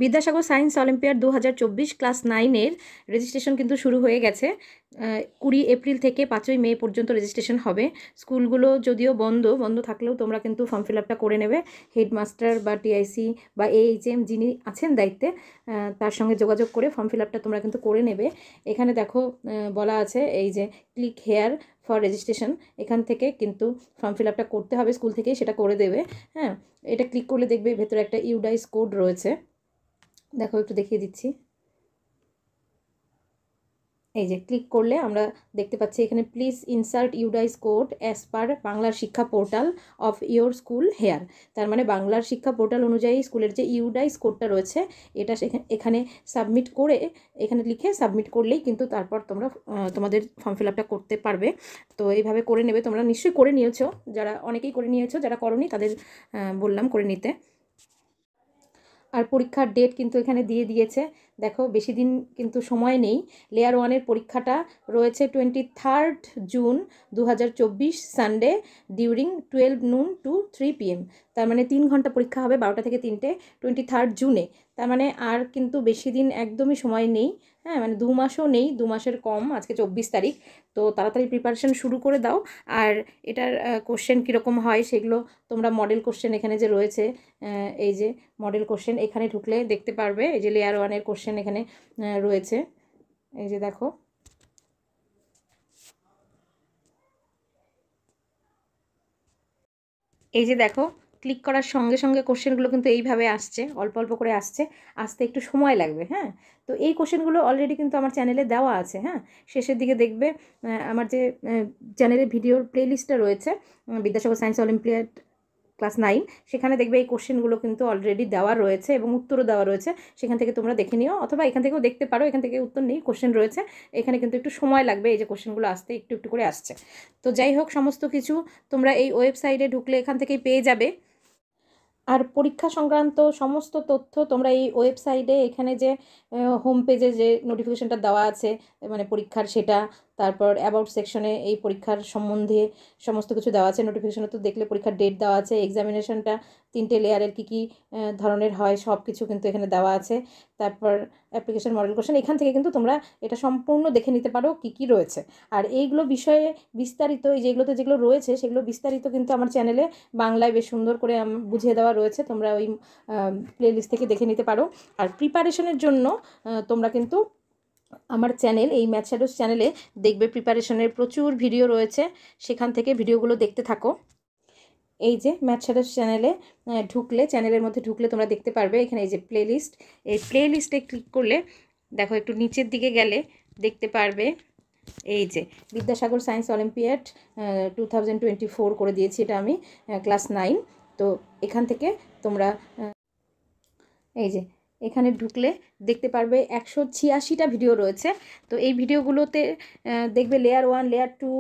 Vidyasagar science olympiad 2024 class 9-এর registration কিন্তু শুরু হয়ে গেছে। 20 এপ্রিল থেকে 5ই মে পর্যন্ত রেজিস্ট্রেশন হবে। স্কুলগুলো যদিও বন্ধ থাকলেও তোমরা কিন্তু ফর্ম ফিল আপটা করে নেবে। হেডমাস্টার বা টিআইসি বা AHM যিনি আছেন দায়িত্বে তার সঙ্গে যোগাযোগ করে ফর্ম ফিল আপটা তোমরা কিন্তু করে নেবে। এখানে দেখো বলা আছে এই যে ক্লিক হেয়ার ফর রেজিস্ট্রেশন, এখান থেকে কিন্তু ফর্ম ফিল আপটা করতে হবে, স্কুল থেকেই সেটা করে দেবে। হ্যাঁ, এটা ক্লিক করলে দেখবে ভেতরে একটা ইউডাইস কোড রয়েছে, দেখো একটু দেখিয়ে দিচ্ছি। এই যে ক্লিক করলে আমরা দেখতে পাচ্ছি এখানে please insert UDISE code as per বাংলার শিক্ষা portal of your school here. তার মানে বাংলার শিক্ষা পোর্টাল অনুযায়ী স্কুলের যে ইউডাইস কোডটা রয়েছে এটা এখানে সাবমিট করে, এখানে লিখে সাবমিট করলেই কিন্তু তারপর তোমরা তোমাদের ফর্ম ফিল আপটা করতে পারবে। তো এইভাবে করে নেবে। তোমরা নিশ্চয়ই করে নিয়েছো, যারা অনেকেই করে নিয়েছো, যারা করোনি তাদের বললাম করে নিতে। আর পরীক্ষার ডেট কিন্তু এখানে দিয়ে দিয়েছে, দেখো বেশি দিন কিন্তু সময় নেই। লেয়ার 1-এর পরীক্ষাটা রয়েছে 23 June 2024 Sunday during 12 noon to 3 PM। তার মানে 3 ঘন্টা পরীক্ষা হবে, 12টা থেকে 3টে, 23 জুনে। তার মানে আর কিন্তু বেশি দিন একদমই সময় নেই। হ্যাঁ, মানে 2 মাসও নেই, 2 মাসের কম। আজকে 24 তারিখ, তো তাড়াতাড়ি প্রিপারেশন শুরু করে দাও। আর এটার কোশ্চেন কীরকম হয় সেগুলো তোমরা মডেল কোশ্চেন এখানে যে রয়েছে, এই যে মডেল কোশ্চেন এখানে ঢুকলে দেখতে পারবে। এই যে লেয়ার 1-এর কোশ্চেন এখানে রয়েছে, এই যে দেখো। এই যে দেখো, ক্লিক করার সঙ্গে সঙ্গে কোশ্চেনগুলো কিন্তু এইভাবে আসছে, অল্প অল্প করে আসছে, আসতে একটু সময় লাগবে। হ্যাঁ, তো এই কোশ্চেনগুলো অলরেডি কিন্তু আমার চ্যানেলে দেওয়া আছে। হ্যাঁ, শেষের দিকে দেখবে আমার যে চ্যানেলে ভিডিওর প্লেলিস্টটা রয়েছে বিদ্যাসাগর সায়েন্স অলিম্পিয়াড ক্লাস 9, সেখানে দেখবে এই কোশ্চেনগুলো কিন্তু অলরেডি দেওয়া রয়েছে এবং উত্তরও দেওয়া রয়েছে। সেখান থেকে তোমরা দেখে নিও, অথবা এখান থেকেও দেখতে পারো। এখান থেকে উত্তর নেই, কোশ্চেন রয়েছে। এখানে কিন্তু একটু সময় লাগবে, এই যে কোশ্চেনগুলো আসতে একটু একটু করে আসছে। তো যাই হোক, সমস্ত কিছু তোমরা এই ওয়েবসাইটে ঢুকলে এখান থেকেই পেয়ে যাবে। আর পরীক্ষা সংক্রান্ত সমস্ত তথ্য তোমরা এই ওয়েবসাইটে, এখানে যে হোম পেজে যে নোটিফিকেশনটা দেওয়া আছে মানে পরীক্ষার, সেটা, তারপর অ্যাবাউট সেকশনে এই পরীক্ষার সম্বন্ধে সমস্ত কিছু দেওয়া আছে। নোটিফিকেশনে তো দেখলে পরীক্ষার ডেট দেওয়া আছে, এক্সামিনেশনটা 3টে লেয়ারের কী কী ধরনের হয় সব কিছু কিন্তু এখানে দেওয়া আছে। তারপর অ্যাপ্লিকেশন, মডেল কোশ্চেন, এখান থেকে কিন্তু তোমরা এটা সম্পূর্ণ দেখে নিতে পারো কী কী রয়েছে। আর এইগুলো বিষয়ে বিস্তারিত, এই যেগুলোতে যেগুলো রয়েছে সেগুলো বিস্তারিত কিন্তু আমার চ্যানেলে বাংলায় বেশ সুন্দর করে বুঝিয়ে দেওয়া রয়েছে, তোমরা ওই প্লেলিস্ট থেকে দেখে নিতে পারো। আর প্রিপারেশনের জন্য তোমরা কিন্তু আমার চ্যানেল, এই ম্যাথ শ্যাডোজ চ্যানেলে দেখবে প্রিপারেশনের প্রচুর ভিডিও রয়েছে, সেখান থেকে ভিডিওগুলো দেখতে থাকো। এই যে ম্যাথ শ্যাডোজ চ্যানেলে ঢুকলে, চ্যানেলের মধ্যে ঢুকলে তোমরা দেখতে পারবে এখানে এই যে প্লেলিস্ট, এই প্লেলিস্টে ক্লিক করলে দেখো একটু নিচের দিকে গেলে দেখতে পারবে এই যে বিদ্যাসাগর সায়েন্স অলিম্পিয়াড 2024 করে দিয়েছি এটা আমি, ক্লাস 9। তো এখান থেকে তোমরা এই যে এখানে ঢুকলে দেখতে পারবে 186টা ভিডিও রয়েছে। তো এই ভিডিওগুলোতে দেখবে লেয়ার 1, লেয়ার 2,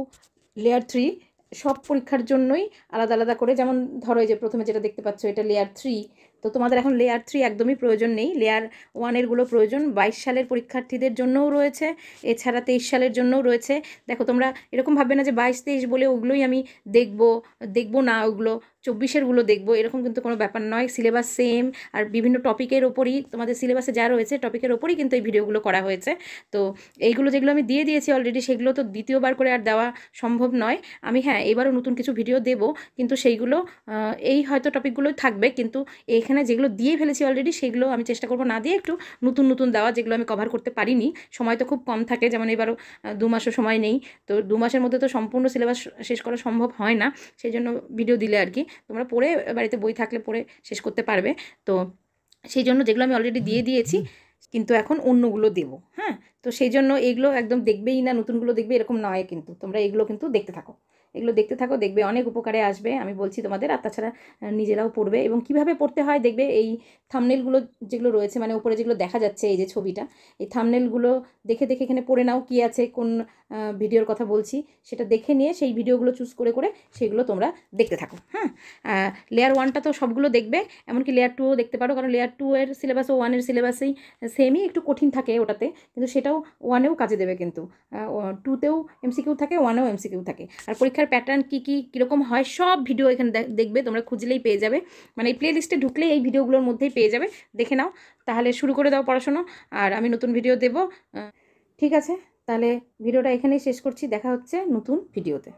লেয়ার 3 সব পরীক্ষার জন্যই আলাদা আলাদা করে। যেমন ধরো এই যে প্রথমে যেটা দেখতে পাচ্ছ এটা লেয়ার 3, তো তোমাদের এখন লেয়ার 3 একদমই প্রয়োজন নেই, লেয়ার 1-এরগুলো প্রয়োজন। 22 সালের পরীক্ষার্থীদের জন্যও রয়েছে, এছাড়া 23 সালের জন্যও রয়েছে। দেখো তোমরা এরকম ভাববে না যে 22-23 বলে ওগুলোই আমি দেখবো না, ওগুলো 24-এরগুলো দেখবো, এরকম কিন্তু কোনো ব্যাপার নয়। সিলেবাস সেম, আর বিভিন্ন টপিকের ওপরই তোমাদের সিলেবাসে যা রয়েছে টপিকের ওপরই কিন্তু এই ভিডিওগুলো করা হয়েছে। তো এইগুলো যেগুলো আমি দিয়ে দিয়েছি অলরেডি, সেগুলো তো দ্বিতীয়বার করে আর দেওয়া সম্ভব নয়। আমি হ্যাঁ এবারও নতুন কিছু ভিডিও দেবো, কিন্তু সেইগুলো এই হয়তো টপিকগুলোই থাকবে, কিন্তু এখানে যেগুলো দিয়ে ফেলেছি অলরেডি সেগুলো আমি চেষ্টা করবো না দিয়ে একটু নতুন নতুন দেওয়া, যেগুলো আমি কভার করতে পারিনি। সময় তো খুব কম থাকে, যেমন এবারও 2 মাসও সময় নেই। তো 2 মাসের মধ্যে তো সম্পূর্ণ সিলেবাস শেষ করা সম্ভব হয় না, সেই জন্য ভিডিও দিলে আর কি তোমরা পড়ে, বাড়িতে বই থাকলে পড়ে শেষ করতে পারবে। তো সেই জন্য যেগুলো আমি অলরেডি দিয়ে দিয়েছি, কিন্তু এখন অন্যগুলো দেবো। হ্যাঁ, তো সেই জন্য এইগুলো একদম দেখবেই না, নতুনগুলো দেখবে এরকম নয়, কিন্তু তোমরা এগুলো কিন্তু দেখতে থাকো, এগুলো দেখতে থাকো, দেখবে অনেক উপকারে আসবে আমি বলছি তোমাদের। আর তাছাড়া নিজেরাও পড়বে, এবং কিভাবে পড়তে হয় দেখবে এই থাম্বনেলগুলো যেগুলো রয়েছে, মানে উপরে যেগুলো দেখা যাচ্ছে এই যে ছবিটা, এই থাম্বনেলগুলো দেখে দেখে এখানে পড়ে নাও কী আছে, কোন ভিডিওর কথা বলছি সেটা দেখে নিয়ে সেই ভিডিওগুলো চুজ করে করে সেগুলো তোমরা দেখতে থাকো। হ্যাঁ, লেয়ার 1টা তো সবগুলো দেখবে, এমনকি লেয়ার 2ও দেখতে পারো, কারণ লেয়ার 2-এর সিলেবাস ও 1-এর সিলেবাসেই সেমই, একটু কঠিন থাকে ওটাতে, কিন্তু সেটাও 1-এও কাজে দেবে। কিন্তু 2তেও এমসিকিউ থাকে, 1-এও এমসিকিউ থাকে। আর পরীক্ষার প্যাটার্ন কীরকম হয় সব ভিডিও এখানে দেখবে, তোমরা খুঁজলেই পেয়ে যাবে। মানে এই প্লে লিস্টে ঢুকলে এই ভিডিওগুলোর মধ্যেই পেয়ে যাবে, দেখে নাও। তাহলে শুরু করে দাও পড়াশোনা, আর আমি নতুন ভিডিও দেব। ঠিক আছে, তাহলে ভিডিওটা এখানেই শেষ করছি, দেখা হচ্ছে নতুন ভিডিওতে।